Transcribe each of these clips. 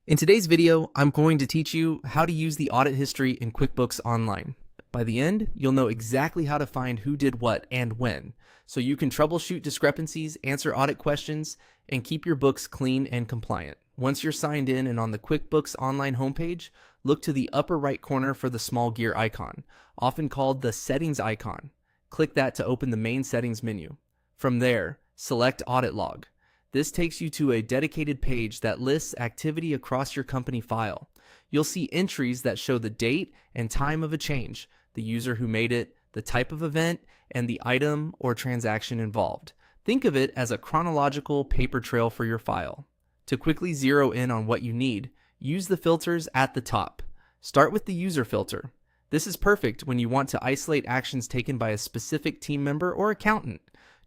In today's video, I'm going to teach you how to use the audit history in QuickBooks Online. By the end, you'll know exactly how to find who did what and when, so you can troubleshoot discrepancies, answer audit questions, and keep your books clean and compliant. Once you're signed in and on the QuickBooks Online homepage, look to the upper right corner for the small gear icon, often called the settings icon. Click that to open the main settings menu. From there, select Audit Log. This takes you to a dedicated page that lists activity across your company file. You'll see entries that show the date and time of a change, the user who made it, the type of event, and the item or transaction involved. Think of it as a chronological paper trail for your file. To quickly zero in on what you need, use the filters at the top. Start with the user filter. This is perfect when you want to isolate actions taken by a specific team member or accountant.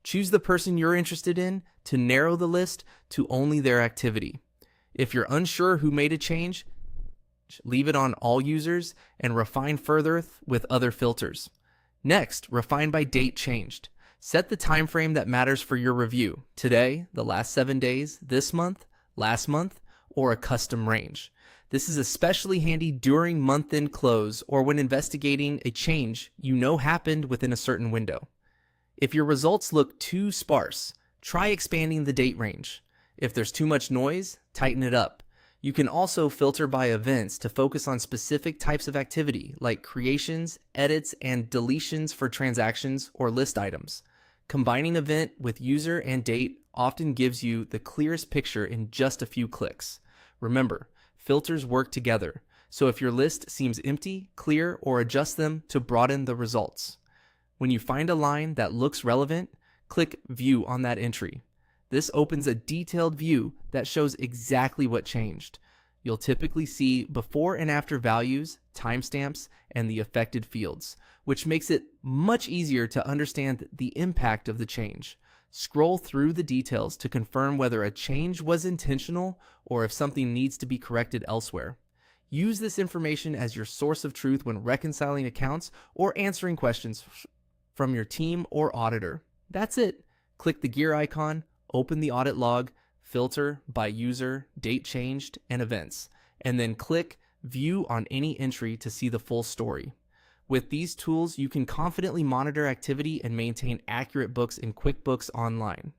Choose the person you're interested in to narrow the list to only their activity. If you're unsure who made a change, leave it on all users and refine further with other filters. Next, refine by date changed. Set the time frame that matters for your review. Today, the last 7 days, this month, last month, or a custom range. This is especially handy during month-end close or when investigating a change you know happened within a certain window. If your results look too sparse, try expanding the date range. If there's too much noise, tighten it up. You can also filter by events to focus on specific types of activity like creations, edits, and deletions for transactions or list items. Combining event with user and date often gives you the clearest picture in just a few clicks. Remember, filters work together, so if your list seems empty, clear, or adjust them to broaden the results. When you find a line that looks relevant, click View on that entry. This opens a detailed view that shows exactly what changed. You'll typically see before and after values, timestamps, and the affected fields, which makes it much easier to understand the impact of the change. Scroll through the details to confirm whether a change was intentional or if something needs to be corrected elsewhere. Use this information as your source of truth when reconciling accounts or answering questions from your team or auditor. That's it. Click the gear icon, open the audit log, filter by user, date changed, and events, and then click View on any entry to see the full story. With these tools, you can confidently monitor activity and maintain accurate books in QuickBooks Online.